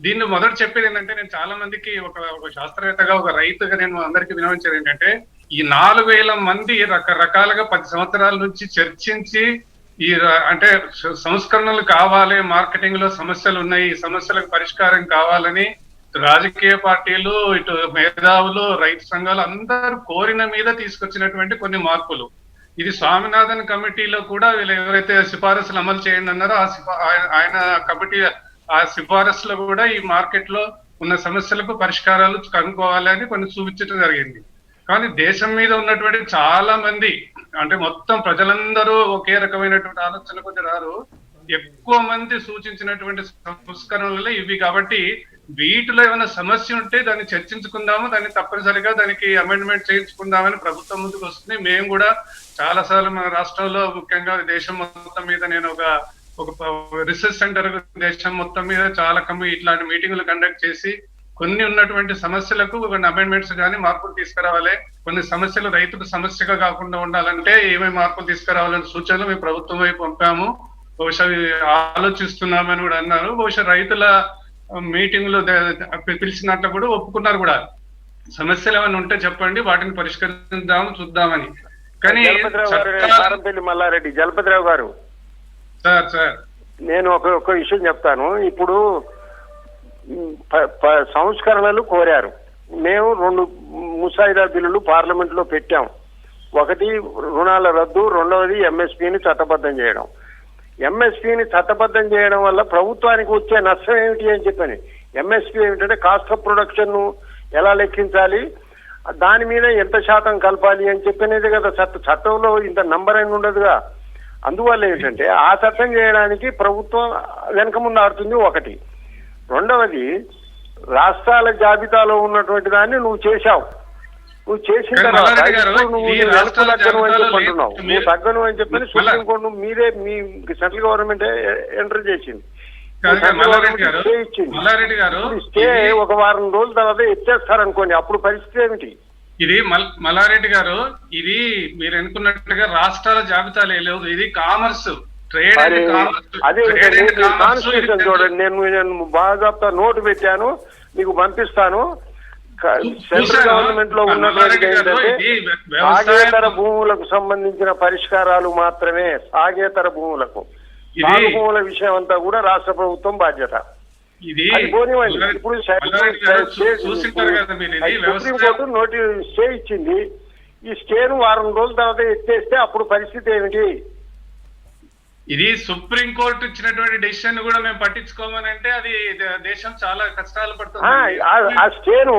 దీన్ని మొదట చెప్పేది ఏంటంటే, నేను చాలా మందికి ఒక శాస్త్రవేత్తగా, ఒక రైతుగా నేను అందరికీ వినవించేది ఏంటంటే, ఈ 4000 మంది రకరకాలుగా 10 సంవత్సరాల నుంచి చర్చించి అంటే సంస్కరణలు కావాలి, మార్కెటింగ్ లో సమస్యలు ఉన్నాయి, ఈ సమస్యలకు పరిష్కారం కావాలని రాజకీయ పార్టీలు, ఇటు మేధావులు, రైతు సంఘాలు అందరూ కోరిన మీద తీసుకొచ్చినటువంటి కొన్ని మార్పులు. ఇది స్వామినాథన్ కమిటీలో కూడా వీళ్ళు ఎవరైతే సిఫారసులు అమలు చేయండి అన్నారో ఆయన కమిటీ ఆ సిఫారసులో కూడా ఈ మార్కెట్ లో ఉన్న సమస్యలకు పరిష్కారాలు కనుక్కోవాలని కొన్ని చూపించడం జరిగింది. కానీ దేశం మీద ఉన్నటువంటి చాలా మంది, అంటే మొత్తం ప్రజలందరూ ఒకే రకమైనటువంటి ఆలోచన కొద్ది రారు, ఎక్కువ మంది సూచించినటువంటి సంస్కరణలు ఇవి. కాబట్టి వీటిలో ఏమైనా సమస్య ఉంటే దాన్ని చర్చించుకుందాము, దాన్ని తప్పనిసరిగా దానికి అమెండ్మెంట్ చేయించుకుందామని ప్రభుత్వం ముందుకు వస్తుంది. మేము కూడా చాలా సార్లు మన రాష్ట్రంలో, ముఖ్యంగా దేశం మొత్తం మీద నేను ఒక రీసెర్చ్ సెంటర్ దేశం మొత్తం మీద చాలా ఇట్లాంటి మీటింగులు కండక్ట్ చేసి కొన్ని ఉన్నటువంటి సమస్యలకు కొన్ని అమెండ్మెంట్స్ కానీ మార్పులు తీసుకురావాలి, కొన్ని సమస్యలు రైతుకు సమస్యగా కాకుండా ఉండాలంటే ఏమేమి మార్పులు తీసుకురావాలని సూచనలు మేము ప్రభుత్వం వైపు పంపాము. బహుశా ఆలోచిస్తున్నామని కూడా అన్నారు. బహుశా రైతుల మీటింగ్ లో పిలిచినట్లు కూడా ఒప్పుకున్నారు కూడా. సమస్యలు ఏమైనా ఉంటే చెప్పండి, వాటిని పరిష్కరిద్దాము, చూద్దామని. కానీ మల్లారెడ్డి, జలపతిరావు గారు, సార్ నేను ఒక విషయం చెప్తాను. ఇప్పుడు సంస్కరణలు కోరారు, మేము 2 ముసాయిదా బిల్లులు పార్లమెంట్ లో పెట్టాం. ఒకటి రుణాల రద్దు, రెండవది ఎంఎస్పీని చట్టబద్ధం చేయడం. ఎంఎస్పీని చట్టబద్ధం చేయడం వల్ల ప్రభుత్వానికి వచ్చే నష్టం ఏమిటి అని చెప్పని, ఎంఎస్పీ ఏమిటంటే కాస్ట్ ఆఫ్ ప్రొడక్షన్ ను ఎలా లెక్కించాలి, దాని మీద ఎంత శాతం కలపాలి అని చెప్పనేది కదా చట్టంలో ఇంత నంబర్ అని ఉండదుగా. అందువల్ల ఏంటంటే ఆ చట్టం చేయడానికి ప్రభుత్వం వెనక ముందు ఆడుతుంది ఒకటి. రెండవది, రాష్ట్రాల జాబితాలో ఉన్నటువంటి దాన్ని నువ్వు చేశావు, నువ్వు చేసిన తర్వాత నువ్వు వెనక తగ్గను అని చెప్పుకుంటున్నావు. నువ్వు తగ్గను అని చెప్పని సుప్రీంకోర్టు మీరే మీ సెంట్రల్ గవర్నమెంట్ ఎంటర్ చేసింది, స్టే ఒక వారం రోజుల తర్వాత ఎత్తేస్తారనుకోండి, అప్పుడు పరిస్థితి ఏమిటి? ఇది మల్లారెడ్డి గారు, ఇది మీరు అనుకున్నట్టుగా రాష్ట్రాల జాబితాలో లేదు, ఇది కామర్స్, ట్రేడ్. అదే కాన్స్టిట్యూషన్ చూడండి, నేను బాగా నోటు పెట్టాను, మీకు పంపిస్తాను. సెంట్రల్ గవర్నమెంట్ లో ఉన్నటువంటి ఏంటంటే సాగేతర భూములకు సంబంధించిన పరిష్కారాలు మాత్రమే, సాగేతర భూములకు. సాగు భూముల విషయం అంతా కూడా రాష్ట్ర ప్రభుత్వం బాధ్యత. పోనివ్వండి, ఇప్పుడు సుప్రీంకోర్టు నోటీస్ స్టే ఇచ్చింది, ఈ స్టేను వారం రోజుల తర్వాత ఎత్తేస్తే అప్పుడు పరిస్థితి ఏమిటి? ఇది సుప్రీంకోర్టు ఇచ్చినటువంటి డెసిషన్ కూడా మేము పట్టించుకోమని అంటే అది దేశం చాలా కష్టాలు పడుతుంది. ఆ స్టేను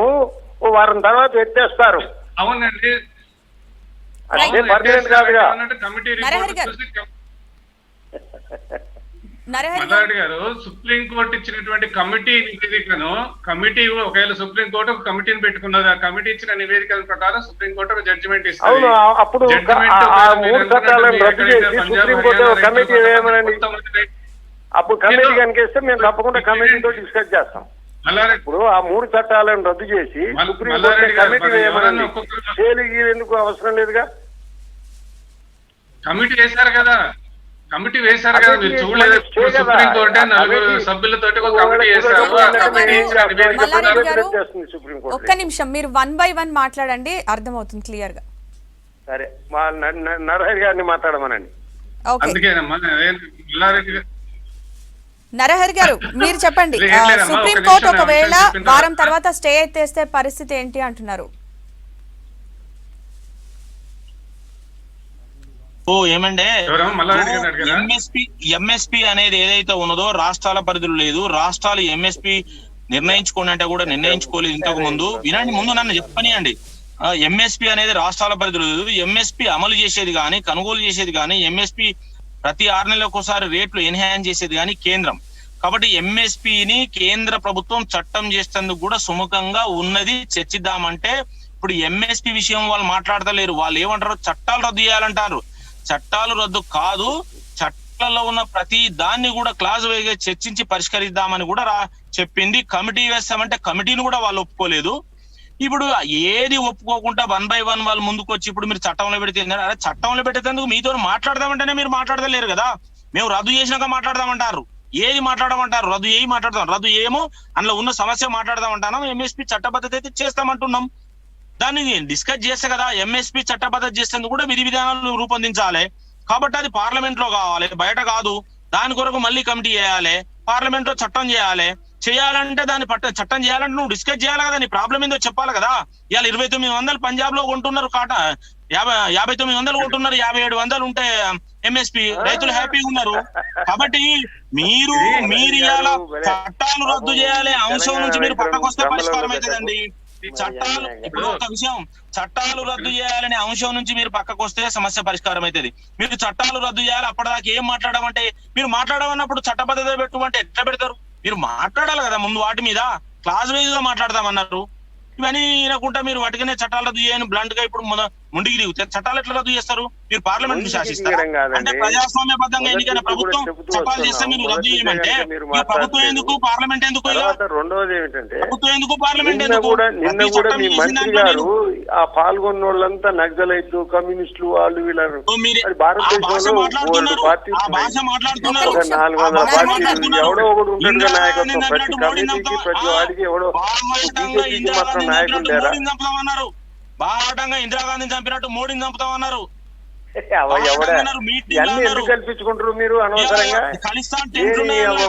ఓ వారం తర్వాత ఎత్తేస్తారు. అవునండి, కమిటీ మల్లారెడ్డి గారు, సుప్రీంకోర్టు ఇచ్చినటువంటి కమిటీ నివేదికను, ఒకవేళ సుప్రీంకోర్టు ఒక కమిటీని పెట్టుకున్నది, ఆ కమిటీ ఇచ్చిన నివేదికల ప్రకారం సుప్రీంకోర్టు ఒక జడ్జిమెంట్ ఇస్తుంది. అప్పుడు కమిటీ వేయమనండి, అప్పుడు కమిటీ కనిపిస్తే మేము తప్పకుండా కమిటీతో డిస్కస్ చేస్తాం. ఇప్పుడు ఆ 3 చట్టాలను రద్దు చేసి సుప్రీంకోర్టు కమిటీ వేయమనండి, ఎందుకు అవసరం లేదుగా. కమిటీ వేశారు కదా, మీరు చూడలేదు. సుప్రీంకోర్టు 4 సభ్యులతోటి ఒక కమిటీ వేశారు. ఒక్క నిమిషం, మీరు 1 by 1 మాట్లాడండి, అర్థమవుతుంది క్లియర్ గా. సరే, నరహరి గారిని మాట్లాడమనండి. అందుకేనమ్మా నరహరి గారు మీరు చెప్పండి, సుప్రీంకోర్టు ఒకవేళ వారం తర్వాత స్టే ఎత్తేస్తే పరిస్థితి ఏంటి అంటున్నారు? ఏమంటే ఎంఎస్పి అనేది ఏదైతే ఉన్నదో రాష్ట్రాల పరిధిలో లేదు. రాష్ట్రాలు ఎంఎస్పి నిర్ణయించుకోండి అంటే కూడా నిర్ణయించుకోలేదు ఇంతకు ముందు. వినండి, ముందు నన్ను చెప్పనియండి. ఎంఎస్పి అనేది రాష్ట్రాల పరిధిలో లేదు. ఎంఎస్పి అమలు చేసేది కానీ కొనుగోలు చేసేది కానీ ఎంఎస్పి ప్రతి 6 నెలలకు ఒకసారి రేట్లు ఎన్హాన్స్ చేసేది కానీ కేంద్రం. కాబట్టి ఎంఎస్పిని కేంద్ర ప్రభుత్వం చట్టం చేసేందుకు కూడా సుముఖంగా ఉన్నది. చర్చిద్దామంటే ఇప్పుడు ఎంఎస్పి విషయం వాళ్ళు మాట్లాడతలేరు. వాళ్ళు ఏమంటారు, చట్టాలు రద్దు చేయాలంటారు. చట్టాలు రద్దు కాదు, చట్టాల్లో ఉన్న ప్రతి దాన్ని కూడా క్లాజ్ వైగా చర్చించి పరిష్కరిద్దామని కూడా చెప్పింది. కమిటీ వేస్తామంటే కమిటీని కూడా వాళ్ళు ఒప్పుకోలేదు. ఇప్పుడు ఏది ఒప్పుకోకుండా 1 by 1 వాళ్ళు ముందుకు వచ్చి ఇప్పుడు మీరు చట్టంలో పెడితే అరే చట్టంలో పెట్టేందుకు మీతో మాట్లాడదామంటేనే మీరు మాట్లాడలేరు కదా. మేము రద్దు చేసినాక మాట్లాడదామంటారు. ఏది మాట్లాడమంటారు? రద్దు ఏమి మాట్లాడదాం, రద్దు ఏమో అందులో ఉన్న సమస్య మాట్లాడదామంటాను. ఎంఎస్పీ చట్టబద్ధత అయితే చేస్తామంటున్నాం. దాన్ని డిస్కస్ చేస్తే కదా ఎంఎస్పీ చట్టబద్ధత చేసేందుకు కూడా విధి విధానాలు రూపొందించాలి. కాబట్టి అది పార్లమెంట్ లో కావాలి, బయట కాదు. దాని కొరకు మళ్ళీ కమిటీ చేయాలి, పార్లమెంట్ లో చట్టం చేయాలంటే దాన్ని చట్టం చేయాలంటే నువ్వు డిస్కస్ చేయాలి కదా, నీ ప్రాబ్లం ఏందో చెప్పాలి కదా. ఇవాళ 2900 పంజాబ్ లో కొంటున్నారు, 5900 కొంటున్నారు, 5700 ఉంటే ఎంఎస్పీ రైతులు హ్యాపీగా ఉన్నారు. కాబట్టి మీరు ఇవాళ చట్టాలు రద్దు చేయాలి అంశం నుంచి మీరు పక్కకు వస్తే పరిష్కారం అవుతుందండి. చట్టాలు ఇప్పుడు ఒక విషయం, చట్టాలు రద్దు చేయాలనే అంశం నుంచి మీరు పక్కకు వస్తే సమస్య పరిష్కారం అవుతుంది. మీరు చట్టాలు రద్దు చేయాలి అప్పటిదాకా ఏం మాట్లాడమంటే మీరు మాట్లాడమన్నప్పుడు చట్టబద్ధత పెట్టమంటే ఎట్లా పెడతారు? మీరు మాట్లాడాలి కదా ముందు. వాటి మీద క్లాజ్ వైజ్ గా మాట్లాడదామన్నారు. ఇవన్నీ వినకుండా మీరు వాటికనే చట్టాలు రద్దు చేయని బ్లంట్ గా ఇప్పుడు ముందుకు దిగుతారు. చట్టాలు ఎట్లా రద్దు చేస్తారు? మీరు పార్లమెంట్ శాసిస్తారు. అంటే ప్రజాస్వామ్యబద్ధంగా ఎన్నికైన ప్రభుత్వం చట్టాలు చేస్తే మీరు రద్దు చేయమంటే మీరు ప్రభుత్వం ఎందుకు, పార్లమెంట్ ఎందుకు? రెండోది ఏమిటంటే ప్రభుత్వం ఎందుకు, పార్లమెంట్ ఎందుకు? నిన్న కూడా మీ మంత్రి గారు ఆ పాల్గొన్న వాళ్ళంతా నక్సలైట్లు, కమ్యూనిస్టులు, వాళ్ళు వీళ్ళను భారతదేశంలో 400 పార్టీలు, 400 పార్టీలు, ఎవడో ఒకడు ఉంటాడు నాయకత్వం. ప్రతి కమ్యూనిటీకి, ప్రతి వాడికి ఎవడో బీజేపీకి మాత్రం నాయకులు లేరా? బాహాటంగా ఇందిరాగాంధీని చంపినట్టు మోడీని చంపుతామన్నారు. ఎందుకు కల్పించుకుంటారు మీరు అనవసరంగా?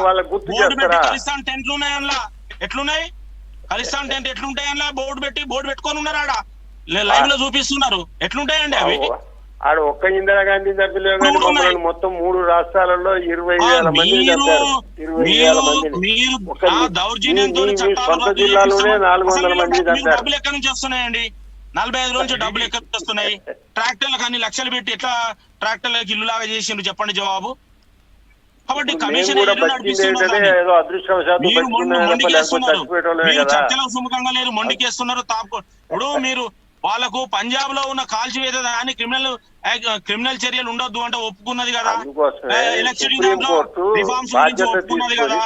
వాళ్ళకి గుర్తు చేస్తారా? ఖలిస్తాన్ టెంట్లు ఉన్నాయి అందులో. ఎట్లున్నాయి ఖలిస్తాన్ టెంట్? ఎట్లుంటాయి అందులో? బోర్డు పెట్టుకొని ఉన్నారు ఆడ, లైవ్ లో చూపిస్తున్నారు. ఎట్లుంటాయండి అవి? ఆడ ఒక్క ఇందిరాగాంధీ చంపలేవు కానీ మమ్మల్ని మొత్తం 3 రాష్ట్రాలలో 20,000 మంది చంపారు. 20,000 మంది సొంత జిల్లాలోనే 400 మంది చంపారు. డబ్బులు ఎక్కడి నుంచి వస్తున్నాయండి? 45 రోజుల డబ్బులు ఎక్కడి నుంచి వస్తున్నాయి? ట్రాక్టర్లకు అన్ని లక్షలు పెట్టి ఎట్లా ట్రాక్టర్లకు ఇల్లు లాగా చేసిండ్రు చెప్పండి జవాబు. కాబట్టి కమిషన్ చర్చలకు సుముఖంగా లేరు, మొండికేస్తున్నారు. ఇప్పుడు మీరు వాళ్ళకు పంజాబ్ లో ఉన్న కాల్చివేత అని క్రిమినల్ చర్యలు ఉండొద్దు అంటే ఒప్పుకున్నది కదా. ఎలక్షన్ రిఫార్మ్స్ గురించి ఒప్పుకున్నది కదా.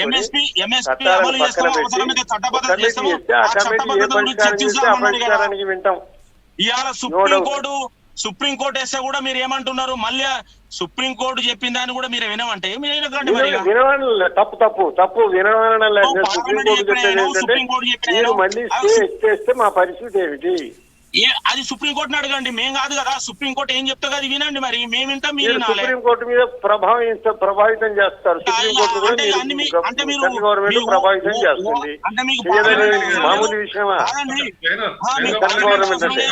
ఎంఎస్పీ అమలు చేస్తాం, అవసరమైతే చట్టబద్ధత చేస్తాము, చట్టబద్ధత గురించి చర్చిస్తామన్నది కదా. ఇవాళ సుప్రీంకోర్టు వేస్తే కూడా మీరు ఏమంటున్నారు? మళ్ళీ సుప్రీంకోర్టు చెప్పిన దాన్ని కూడా మీరు వినమంటే మీరు తప్పు వినవనడం. మా పరిస్థితి ఏమిటి? అది సుప్రీంకోర్టుని అడగండి, మేం కాదు కదా. సుప్రీంకోర్టు ఏం చెప్తా కదా వినండి, మరి మేము వింటాం. మీరు సుప్రీంకోర్టు మీద ప్రభావితం చేస్తారు. సుప్రీంకోర్టు గవర్నమెంట్ ప్రభావితం చేస్తుంది. మామూలు విషయమా? గవర్నమెంట్ అంటే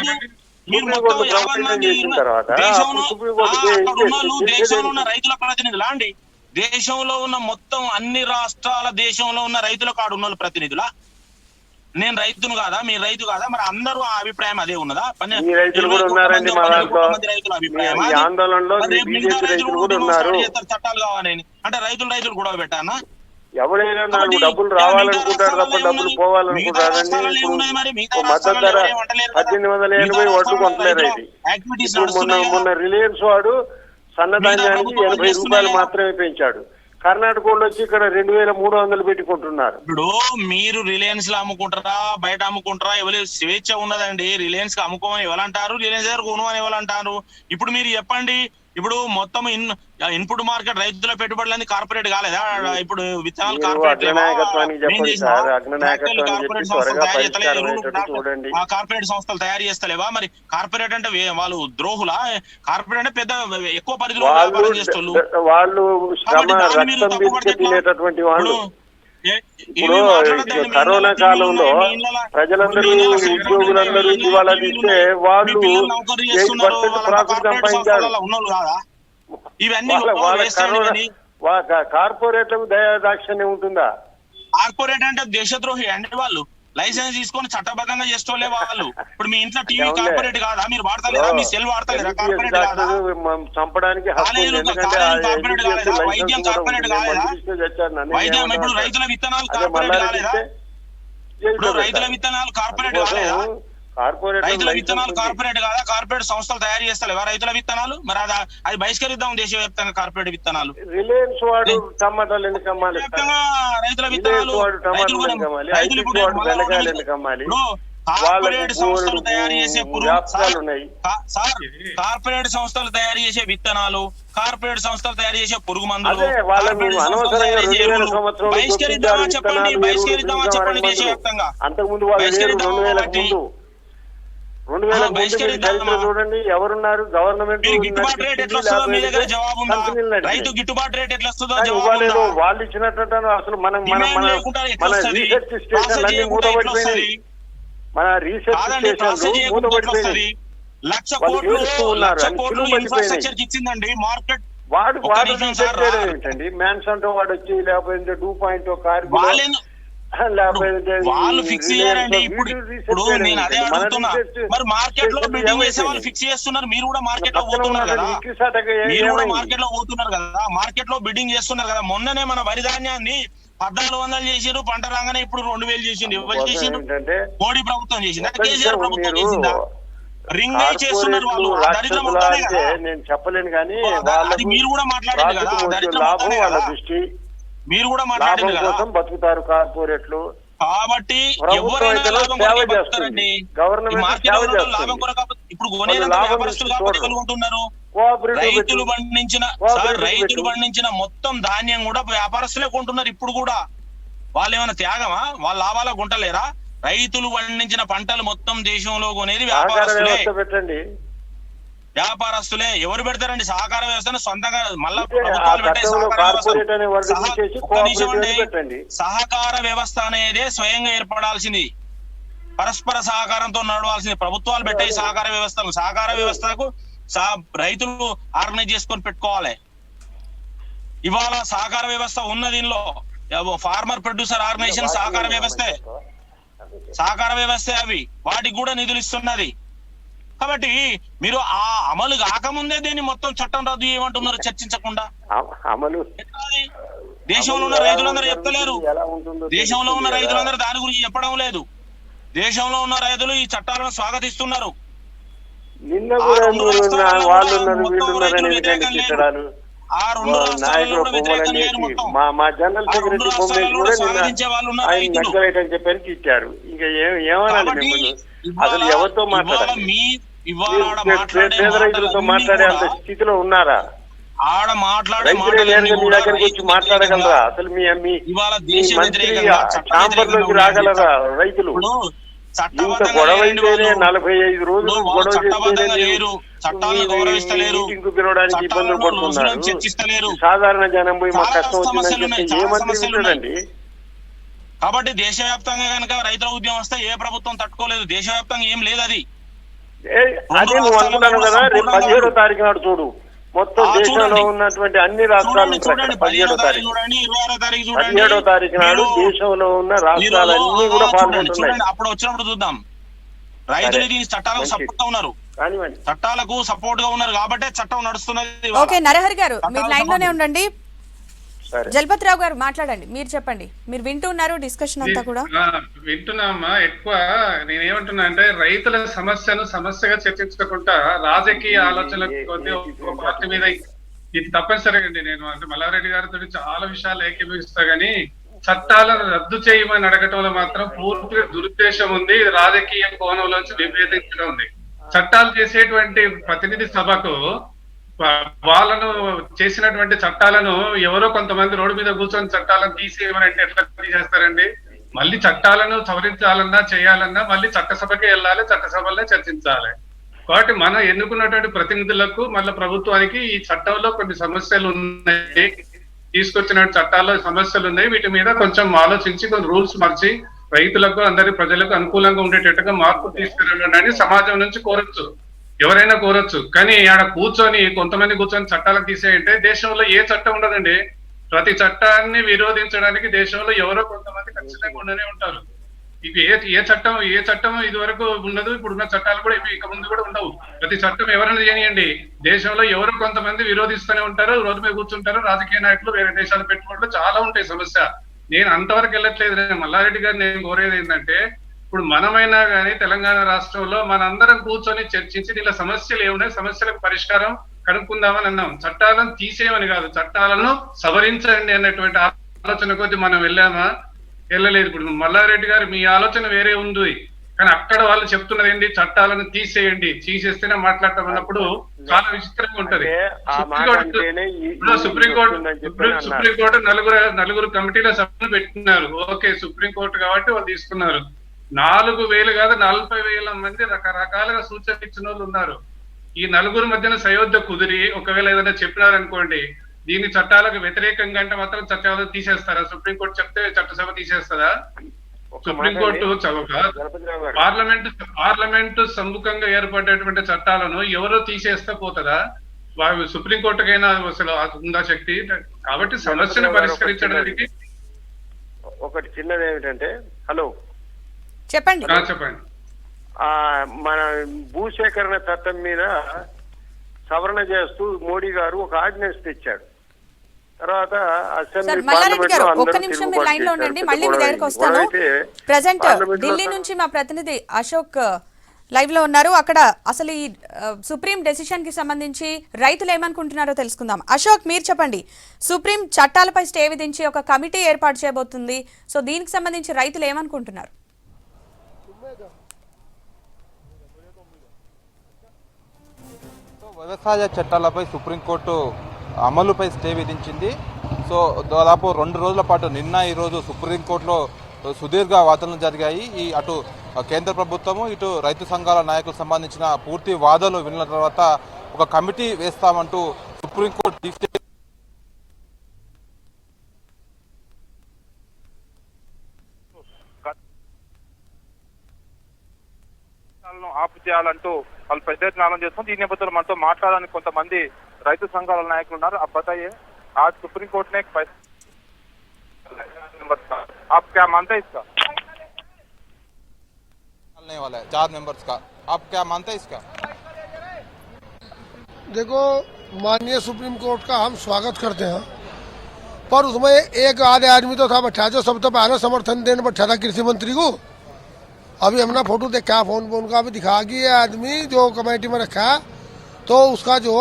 సుప్రీంకోర్టు ప్రభావితం చేసిన తర్వాత దేశంలో ఉన్న రైతుల ప్రతినిధులా అండి? దేశంలో ఉన్న మొత్తం అన్ని రాష్ట్రాల దేశంలో ఉన్న రైతుల కాడు ఉన్న ప్రతినిధులా? నేను రైతును కాదా, మీరు రైతు కాదా? మరి అందరూ ఆ అభిప్రాయం అదే ఉన్నదా? రైతులు కూడా ఉన్నారండి మా దాంట్లో. ఆందోళనలో చట్టాలు కావాలని అంటే రైతులు గొడవ పెట్టానా? ఎవడైనా నాకు డబ్బులు రావాలనుకుంటారు తప్ప డబ్బులు పోవాలనుకుంటారని. మద్దతు ధర 1880 వడ్డు కొంటలేరు. మొన్న రిలయన్స్ వాడు సన్నధాన్యానికి 80 రూపాయలు మాత్రమే పెంచాడు. కర్ణాటకలో వచ్చి ఇక్కడ 2300 పెట్టుకుంటున్నారు. ఇప్పుడు మీరు రిలయన్స్ లో అమ్ముకుంటారా, బయట అమ్ముకుంటారా? ఎవరు స్వేచ్ఛ ఉన్నదండి. రిలయన్స్ కి అమ్ముకోమని ఎవరంటారు, రిలయన్స్ దగ్గర కొనుమని ఎవరంటారు? ఇప్పుడు మీరు చెప్పండి. ఇప్పుడు మొత్తం ఇన్పుట్ మార్కెట్ రైతుల పెట్టుబడులన్నీ కార్పొరేట్ కాలేదా? ఇప్పుడు విత్తనాలు కార్పొరేట్ సంస్థలు తయారు చేస్తలేవా? మరి కార్పొరేట్ అంటే వాళ్ళు ద్రోహులా? కార్పొరేట్ అంటే పెద్ద ఎక్కువ పరిధిలో వ్యాపారం చేస్తారు వాళ్ళు. తినేటటువంటి వాళ్ళు ఇప్పుడు కరోనా కాలంలో ప్రజలందరూ, ఉద్యోగులందరూ దివాలా తీస్తే వాళ్ళు 8% ప్రాఫిట్ సంపాదించారు. కార్పొరేట్లకు దయాదాక్షిణ్యం ఉంటుందా? కార్పొరేట్ అంటే దేశద్రోహి అండి వాళ్ళు. లైసెన్స్ తీసుకొని చట్టబద్ధంగా చేస్తోలే వాళ్ళు. ఇప్పుడు మీ ఇంట్లో టీవీ కార్పొరేట్ కాదా? మీరు వాడతలేరా? మీ సెల్ వాడతలేరా? కార్పొరేట్ కాదా? చంపడానికి కార్పొరేట్ కాలేదా? వైద్యం కార్పొరేట్ కాలేదా? వైద్యం ఇప్పుడు రైతుల విత్తనాలు కార్పొరేట్ కాలేదా? ఇప్పుడు రైతుల విత్తనాలు కార్పొరేట్ కాలేదా? రైతుల విత్తనాలు కార్పొరేట్ కాదా? కార్పొరేట్ సంస్థలు తయారు చేస్తలేవా రైతుల విత్తనాలు? మరి అది బహిష్కరిద్దాం దేశవ్యాప్తంగా కార్పొరేట్ విత్తనాలు. రిలయన్స్ వాడు టమాటాలు ఎందుకు అమ్మాలి? రైతుల విత్తనాలు రైతులు ఇప్పుడు కార్పొరేట్ సంస్థలు తయారు చేసే కార్పొరేట్ సంస్థలు తయారు చేసే విత్తనాలు, కార్పొరేట్ సంస్థలు తయారు చేసే పురుగు మందులు బహిష్కరిద్దామా చెప్పండి, బహిష్కరిద్దామా చెప్పండి దేశవ్యాప్తంగా. అంతకుముందు చూడండి ఎవరున్నారు గవర్నమెంట్ గిట్టుబాటు రేట్ ఎట్లా వస్తుందో మీ దగ్గర జవాబు ఉందా? రైతు గిట్టుబాటు రేట్ ఎట్లా వస్తుందో వాళ్ళు ఇచ్చినట్టు అసలు మన రీసెర్చ్ స్టేషన్ అన్ని మూతపడిపోయినాయి. మన రీసెర్చ్ స్టేషన్ మూతపడిపోయినాయి. లక్ష కోట్లు ఇన్ఫ్రాస్ట్రక్చర్ ఇచ్చిందండి మార్కెట్. వాడు ఏంటండి మ్యాన్సన్ వాడు వచ్చి లేకపోతే 2.0 కార్ వాళ్ళు ఫిక్స్ చేయాలండి. ఇప్పుడు నేను అదే అడుగుతున్నా, మరి మార్కెట్ లో బిల్డింగ్ చేసే వాళ్ళు ఫిక్స్ చేస్తున్నారు, మీరు కూడా మార్కెట్ లో పోతున్నారు కదా, మీరు కూడా మార్కెట్ లో పోతున్నారు కదా, మార్కెట్ లో బిడ్డింగ్ చేస్తున్నారు కదా. మొన్ననే మన వరి ధాన్యాన్ని 1400 చేసిండ్రు, పంట రాగానే ఇప్పుడు 2000 చేసిండు. ఎవరు చేసిండ్రు? మోడీ ప్రభుత్వం చేసిందా? కేసీఆర్ ప్రభుత్వం చేసిందా? రింగ్ చేస్తున్నారు వాళ్ళు. దరిద్రం నేను చెప్పలేను కానీ అది మీరు కూడా మాట్లాడారు కదా, దరిద్రం మీరు కూడా మాట్లాడారు కదా, బతుకుతారు కార్పొరేట్లు. కాబట్టి ఎవరైనా లాభం కొరకండి, లాభం కొరక ఇప్పుడు వ్యాపారస్తులు కాబట్టి కొనుక్కుంటున్నారు. రైతులు పండించిన మొత్తం ధాన్యం కూడా వ్యాపారస్తులే కొంటున్నారు. ఇప్పుడు కూడా వాళ్ళు ఏమైనా త్యాగమా? వాళ్ళ లాభాల గుంటలేరా? రైతులు పండించిన పంటలు మొత్తం దేశంలో కొనేది వ్యాపారస్తులే. వ్యాపారస్తులే. ఎవరు పెడతారండి సహకార వ్యవస్థను? సొంతంగా మళ్ళా ప్రభుత్వాలు పెట్టే సహకార వ్యవస్థ అనేది స్వయంగా ఏర్పడాల్సింది, పరస్పర సహకారంతో నడవాల్సింది. ప్రభుత్వాలు పెట్టే సహకార వ్యవస్థను, సహకార వ్యవస్థకు రైతులు ఆర్గనైజ్ చేసుకొని పెట్టుకోవాలి. ఇవాళ సహకార వ్యవస్థ ఉన్న దీనిలో ఫార్మర్ ప్రొడ్యూసర్ ఆర్గనైజేషన్ సహకార వ్యవస్థే అవి, వాటికి కూడా నిధులు ఇస్తున్నది. కాబట్టి మీరు ఆ అమలు కాకముందే దీన్ని మొత్తం చట్టం రద్దు చేయమంటున్నారు చర్చించకుండా. అమలు దేశంలో ఉన్న రైతులందరూ చెప్తలేరు, దేశంలో ఉన్న రైతులందరూ దాని గురించి చెప్పడం లేదు. దేశంలో ఉన్న రైతులు ఈ చట్టాలను స్వాగతిస్తున్నారు. ఆ రెండు రాష్ట్రాలలో వ్యతిరేకం లేరు. మొత్తం మా జనరల్ సెక్రటరీ స్వాగతించే వాళ్ళు ఉన్నారు రైతులు. చెప్పారు ఇచ్చారు. ఇంకా ఏమనాలి? అసలు ఎవరితో మాట్లాడాలి? పేద రైతులతో మాట్లాడే అంత స్థితిలో ఉన్నారా? ఆడ మాట్లాడే దగ్గరికి వచ్చి మాట్లాడగలరా? అసలు మీ ఛాంబర్లోకి రాగలరా రైతులు? ఇంత గొడవ అయితేనే 45 రోజులు గొడవ మీటింగ్ పిలవడానికి ఇబ్బందులు పడుతున్నారు. సాధారణ జనం పోయి మాకు కష్టం వచ్చిందని చెప్తే ఏ మంత్రి ఉంటాడండి? కాబట్టి దేశవ్యాప్తంగా కనుక రైతుల ఉద్యమం వస్తే ఏ ప్రభుత్వం తట్టుకోలేదు. దేశవ్యాప్తంగా ఏం లేదు అది. అదే నువ్వు అనుకున్నాను కదా, రేపు 17వ తారీఖు నాడు చూడు, మొత్తం దేశంలో ఉన్నటువంటి అన్ని రాష్ట్రాలు 17వ తారీఖు నాడు దేశంలో ఉన్న రాష్ట్రాలన్నీ కూడా పాల్గొంటున్నాయి. అప్పుడు వచ్చినప్పుడు చూద్దాం. రైతులు దీని చట్టాలకు సపోర్ట్ గా ఉన్నారు, చట్టాలకు సపోర్ట్ గా ఉన్నారు కాబట్టి చట్టం నడుస్తున్నది. ఓకే నరహరి గారు మీరు లైన్ లోనే ఉండండి. జలపతిరావు గారు మాట్లాడండి, మీరు చెప్పండి. మీరు వింటున్నారు డిస్కషన్ అంతా కూడా? వింటున్నామా? ఎక్కువ నేనేమంటున్నా అంటే రైతుల సమస్యగా చర్చించకుండా రాజకీయ ఆలోచనలకు పార్టీ మీద ఇది తప్పనిసరిగా అండి. నేను అంటే మల్లారెడ్డి గారితో చాలా విషయాలు ఏకీభవిస్తా గానీ చట్టాలను రద్దు చేయమని అడగటంలో మాత్రం పూర్తిగా దురుద్దేశం ఉంది. ఇది రాజకీయ కోణంలోంచి విభేదించడం ఉంది. చట్టాలు చేసేటువంటి ప్రతినిధి సభకు వాళ్ళను చేసినటువంటి చట్టాలను ఎవరో కొంతమంది రోడ్డు మీద కూర్చొని చట్టాలను తీసేయమని అంటే ఎట్లా తీసేస్తారండి? మళ్ళీ చట్టాలను సవరించాలన్నా చేయాలన్నా మళ్ళీ చట్టసభకే వెళ్ళాలి, చట్టసభలో చర్చించాలి. కాబట్టి మనం ఎన్నుకున్నటువంటి ప్రతినిధులకు మళ్ళీ ప్రభుత్వానికి ఈ చట్టంలో కొన్ని సమస్యలు ఉన్నాయి, తీసుకొచ్చిన చట్టాల్లో సమస్యలు ఉన్నాయి, వీటి మీద కొంచెం ఆలోచించి కొన్ని రూల్స్ మార్చి రైతులకు అందరి ప్రజలకు అనుకూలంగా ఉండేటట్టుగా మార్పు తీసుకురావడానికి సమాజం నుంచి కోరొచ్చు, ఎవరైనా కోరొచ్చు. కానీ ఆడ కొంతమంది కూర్చొని చట్టాలకు తీసేయంటే దేశంలో ఏ చట్టం ఉండదండి. ప్రతి చట్టాన్ని విరోధించడానికి దేశంలో ఎవరో కొంతమంది ఖచ్చితంగా ఉండనే ఉంటారు. ఇక ఏ చట్టం ఇది వరకు ఉండదు, ఇప్పుడున్న చట్టాలు కూడా ఇక ముందు కూడా ఉండవు. ప్రతి చట్టం ఎవరైనా చేయనియండి, దేశంలో ఎవరో కొంతమంది విరోధిస్తూనే ఉంటారు, రోడ్డు మీద కూర్చుంటారు, రాజకీయ నాయకులు వేరే దేశాలు పెట్టుకోవడం చాలా ఉంటాయి సమస్య. నేను అంతవరకు వెళ్ళట్లేదు. నేను మల్లారెడ్డి గారు నేను కోరేది ఏంటంటే, ఇప్పుడు మనమైనా కానీ తెలంగాణ రాష్ట్రంలో మనందరం కూర్చొని చర్చించి దీనిలో సమస్యలు ఏమున్నాయి, సమస్యలకు పరిష్కారం కనుక్కుందామని అన్నాం. చట్టాలను తీసేయమని కాదు, చట్టాలను సవరించండి అన్నటువంటి ఆలోచన కొద్ది మనం వెళ్ళలేదు. ఇప్పుడు మల్లారెడ్డి గారు మీ ఆలోచన వేరే ఉంది, కానీ అక్కడ వాళ్ళు చెప్తున్నది ఏంటి, చట్టాలను తీసేయండి, తీసేస్తేనే మాట్లాడతామన్నప్పుడు చాలా విచిత్రంగా ఉంటది. సుప్రీంకోర్టు నలుగురు కమిటీల సభ్యులు పెట్టినారు. ఓకే, సుప్రీంకోర్టు కాబట్టి వాళ్ళు తీసుకున్నారు. 4,000 కాదు 40,000 మంది రకరకాలుగా సూచనలు ఇచ్చిన వాళ్ళు ఉన్నారు. ఈ నలుగురు మధ్యన సయోధ్య కుదిరి ఒకవేళ ఏదైనా చెప్పినారనుకోండి, దీని చట్టాలకు వ్యతిరేకంగా అంటే మాత్రం చట్టాలు తీసేస్తారా? సుప్రీంకోర్టు చెప్తే చట్టసభ తీసేస్తారా? సుప్రీంకోర్టు పార్లమెంటు సమ్ముఖంగా ఏర్పడేటువంటి చట్టాలను ఎవరో తీసేస్తే పోతుందా? సుప్రీంకోర్టుకైనా అసలు ఉందా శక్తి? కాబట్టి సమస్యను పరిష్కరించడానికి ఒకటి చిన్నది ఏమిటంటే, హలో చెప్పండి. మన భూసేకరణ చట్టం మీద సవరణ చేస్తూ మోడీ గారు ఒక ఆర్డినెన్స్ తెచ్చాడు. తర్వాత మల్లారెడ్డి గారు ఒక్క నిమిషం మీరు లైన్ లో ఉండండి, మళ్ళీ మీ దగ్గరకు వస్తాను. ప్రజెంట్ ఢిల్లీ నుంచి మా ప్రతినిధి అశోక్ లైవ్ లో ఉన్నారు. అక్కడ అసలు ఈ సుప్రీం డెసిషన్ కి సంబంధించి రైతులు ఏమనుకుంటున్నారో తెలుసుకుందాం. అశోక్, మీరు చెప్పండి. సుప్రీం చట్టాలపై స్టే విధించి ఒక కమిటీ ఏర్పాటు చేయబోతుంది. సో దీనికి సంబంధించి రైతులు ఏమనుకుంటున్నారు? వ్యవసాయ చట్టాలపై సుప్రీంకోర్టు అమలుపై స్టే విధించింది. సో దాదాపు 2 రోజుల పాటు నిన్న ఈరోజు సుప్రీంకోర్టులో సుదీర్ఘ వాదనలు జరిగాయి. ఈ అటు కేంద్ర ప్రభుత్వము ఇటు రైతు సంఘాల నాయకులకు సంబంధించిన పూర్తి వాదనలు విన్న తర్వాత ఒక కమిటీ వేస్తామంటూ సుప్రీంకోర్టు చీఫ్ ఆపు చేయాలంటూ వాళ్ళు పెద్ద ఎత్తున ఆలోచన చేస్తున్నారు. ఈ నేపథ్యంలో మనతో మాట్లాడడానికి కొంతమంది రైతు సంఘాల నాయకులు ఉన్నారు. अब बताइए, आज सुप्रीम कोर्ट ने एक आप क्या मानते हैं इसका? चलने वाला है 4 मेंबर्स का, आप क्या मानते हैं इसका? देखो, माननीय सुप्रीम कोर्ट का हम स्वागत करते हैं, पर उसमें एक आधे आदमी तो था बैठा जो सब तो पहले समर्थन देने बैठा था कृषि मंत्री को। अभी हमने फोटो देखा, फोन का भी दिखा कि ये आदमी जो कमेटी में रखा है तो उसका जो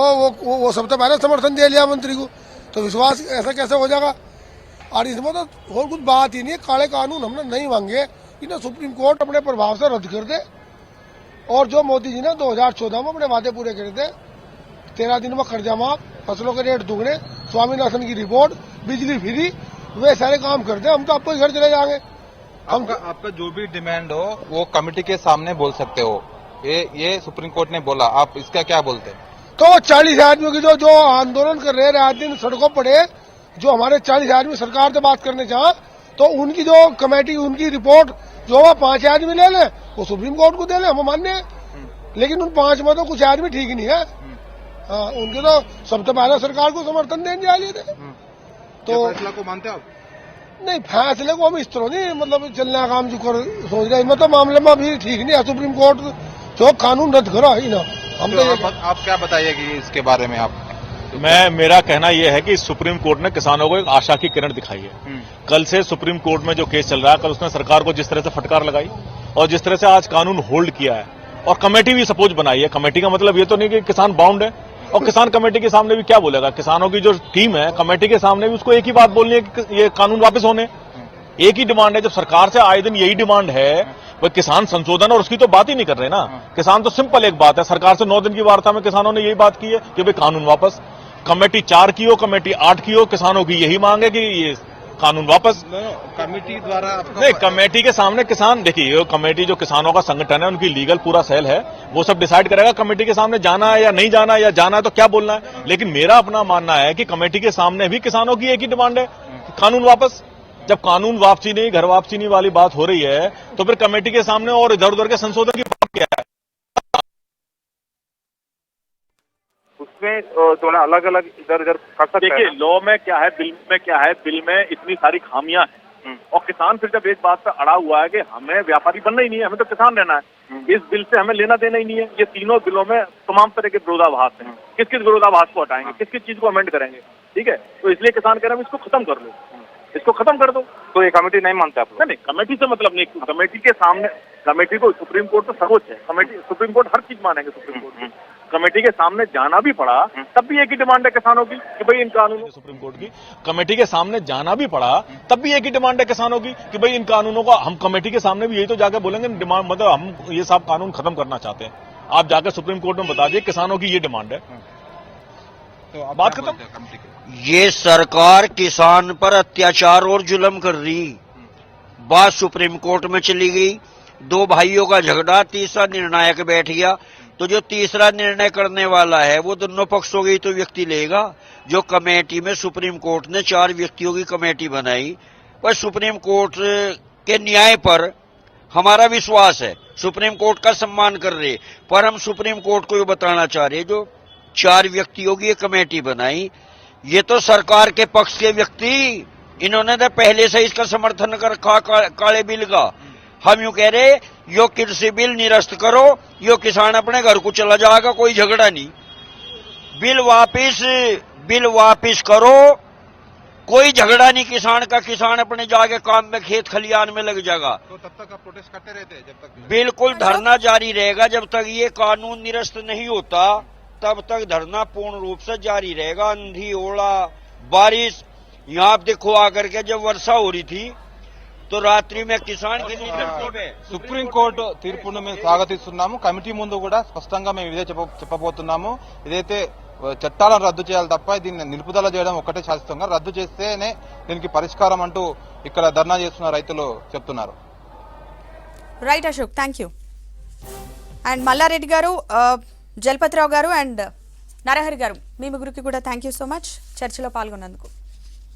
वो सब तो पहले समर्थन दे लिया मंत्री को, तो विश्वास ऐसा कैसे हो जाएगा? और इसमें तो और कुछ बात ही नहीं है। काले कानून हमने नहीं मांगे, इन्हें सुप्रीम कोर्ट अपने प्रभाव से रद्द कर दे। और जो मोदी जी ने 2014 में अपने वादे पूरे करे थे, 13 दिन में कर्जा माफ, फसलों के रेट दुगने, स्वामीनाथन की रिपोर्ट, बिजली फ्री, वे सारे काम कर दे, हम तो आपको घर चले जाएंगे। आपका जो भी डिमांड हो वो कमेटी के सामने बोल सकते हो, ये सुप्रीम कोर्ट ने बोला, आप इसका क्या बोलते हैं? तो 40 आदमी की जो आंदोलन कर रहे रात दिन सड़कों पड़े, जो हमारे 40 आदमी सरकार से बात करने चाह, तो उनकी जो कमेटी, उनकी रिपोर्ट जो 5 आदमी ले ले, वो सुप्रीम कोर्ट को दे ले, हम मान्य है। लेकिन उन 5 में तो कुछ आदमी ठीक नहीं है। हाँ, उनके तो सबसे पहले सरकार को समर्थन देने जा लिए थे। तो फैसला को मानते हो आप? नहीं, फैसले को हम इस तरह नहीं, मतलब चलने काम जो कर सोच रहे हैं, तो मामले में अभी ठीक नहीं है। सुप्रीम कोर्ट जो कानून रद्द करो ही ना, हम तो आप क्या बताइएगी इसके बारे में? आप मेरा कहना यह है कि सुप्रीम कोर्ट ने किसानों को एक आशा की किरण दिखाई है। कल से सुप्रीम कोर्ट में जो केस चल रहा है, कल उसने सरकार को जिस तरह से फटकार लगाई और जिस तरह से आज कानून होल्ड किया है और कमेटी भी सपोज बनाई है। कमेटी का मतलब ये तो नहीं कि किसान बाउंड है, और किसान कमेटी के सामने भी क्या बोलेगा? किसानों की जो टीम है कमेटी के सामने भी उसको एक ही बात बोलनी है कि ये कानून वापस होने, एक ही डिमांड है। जब सरकार से आए दिन यही डिमांड है, वह किसान संशोधन और उसकी तो बात ही नहीं कर रहे ना। किसान तो सिंपल एक बात है, सरकार से 9 दिन की वार्ता में किसानों ने यही बात की है कि भाई कानून वापस। कमेटी 4 की हो, कमेटी 8 की हो, किसानों की यही मांग है कि ये कानून वापस। कमेटी द्वारा नहीं, कमेटी के सामने किसान, देखिए कमेटी जो किसानों का संगठन है, उनकी लीगल पूरा सेल है, वो सब डिसाइड करेगा कमेटी के सामने जाना है या नहीं जाना है, या जाना है तो क्या बोलना है। लेकिन मेरा अपना मानना है कि कमेटी के सामने भी किसानों की एक ही डिमांड है, कानून वापस। जब कानून वापसी नहीं, घर वापसी नहीं वाली बात हो रही है, तो फिर कमेटी के सामने और इधर उधर के संशोधन की बात क्या है? उसमें थोड़ा अलग अलग इधर उधर कर सकते हैं। देखिए, लॉ में क्या है, बिल में क्या है, बिल में इतनी सारी खामियां हैं और किसान फिर जब एक बात पे अड़ा हुआ है कि हमें व्यापारी बनना ही नहीं है, हमें तो किसान रहना है, इस बिल से हमें लेना देना ही नहीं है, ये तीनों बिलों में तमाम तरह के विरोधाभास हैं, किस किस विरोधाभास को हटाएंगे, किस किस चीज को अमेंड करेंगे, ठीक है। तो इसलिए किसान कह रहे हैं इसको खत्म कर लो, इसको खत्म कर दो। तो ये कमेटी नहीं मानते आप लोग? नहीं, कमेटी से मतलब नहीं, कमेटी के सामने, कमेटी को सुप्रीम कोर्ट तो सर्वोच्च है, कमेटी सुप्रीम कोर्ट हर चीज मानेंगे सुप्रीम कोर्ट, कमेटी के सामने जाना भी पड़ा तब भी एक ही डिमांड है किसानों की कि भाई इन कानूनों, सुप्रीम कोर्ट की कमेटी के सामने जाना भी पड़ा तब भी एक ही डिमांड है किसानों की कि भाई इन कानूनों को हम कमेटी के सामने भी यही तो जाकर बोलेंगे डिमांड, मतलब हम ये सब कानून खत्म करना चाहते हैं। आप जाकर सुप्रीम कोर्ट में बता दिए किसानों की ये डिमांड है, तो बात खत्म। ये सरकार किसान पर अत्याचार और जुल्म कर रही, बात सुप्रीम कोर्ट में चली गई, दो भाइयों का झगड़ा, तीसरा निर्णायक बैठ गया, तो जो तीसरा निर्णय करने वाला है वो दोनों पक्षों की तो व्यक्ति लेगा। जो कमेटी में सुप्रीम कोर्ट ने 4 व्यक्तियों की कमेटी बनाई, पर सुप्रीम कोर्ट के न्याय पर हमारा विश्वास है, सुप्रीम कोर्ट का सम्मान कर रहे, पर हम सुप्रीम कोर्ट को ये बताना चाह रहे, जो 4 व्यक्तियों की ये कमेटी बनाई, ये तो सरकार के पक्ष के व्यक्ति, इन्होंने तो पहले से इसका समर्थन कर रखा काले बिल का। हम यूं कह रहे यो कृषि बिल निरस्त करो, यो किसान अपने घर को चला जाएगा, कोई झगड़ा नहीं, बिल वापिस करो, कोई झगड़ा नहीं किसान का, किसान अपने जाके काम में खेत खलियान में लग जाएगा। तो तब तक आप प्रोटेस्ट करते रहते हैं? जब तक बिल्कुल धरना जारी रहेगा, जब तक ये कानून निरस्त नहीं होता तब तक धरना पूर्ण रूप से जारी रहेगा। अंधी, ओला, बारिश, यहाँ आप देखो आकर के जब वर्षा हो रही थी तो రాత్రి में किसान సుప్రీం కోర్టు తీర్పును మేము స్వాగతిస్తున్నాము. కమిటీ ముందు కూడా స్పష్టంగా మేము ఇదే చెప్పబోతున్నాము. ఇదైతే చట్టాలను రద్దు చేయాలి తప్ప దీన్ని నిలుపుదల చేయడం ఒక్కటే శాశ్వతంగా, రద్దు చేస్తేనే దీనికి పరిష్కారం అంటూ ఇక్కడ ధర్నా చేస్తున్న రైతులు చెప్తున్నారు. Right Ashok, thank you. And Mallareddy గారు, జలపతిరావు గారు అండ్ నరహరి గారు, మీ ముగ్గురికి కూడా థ్యాంక్ యూ సో మచ్ చర్చలో పాల్గొన్నందుకు.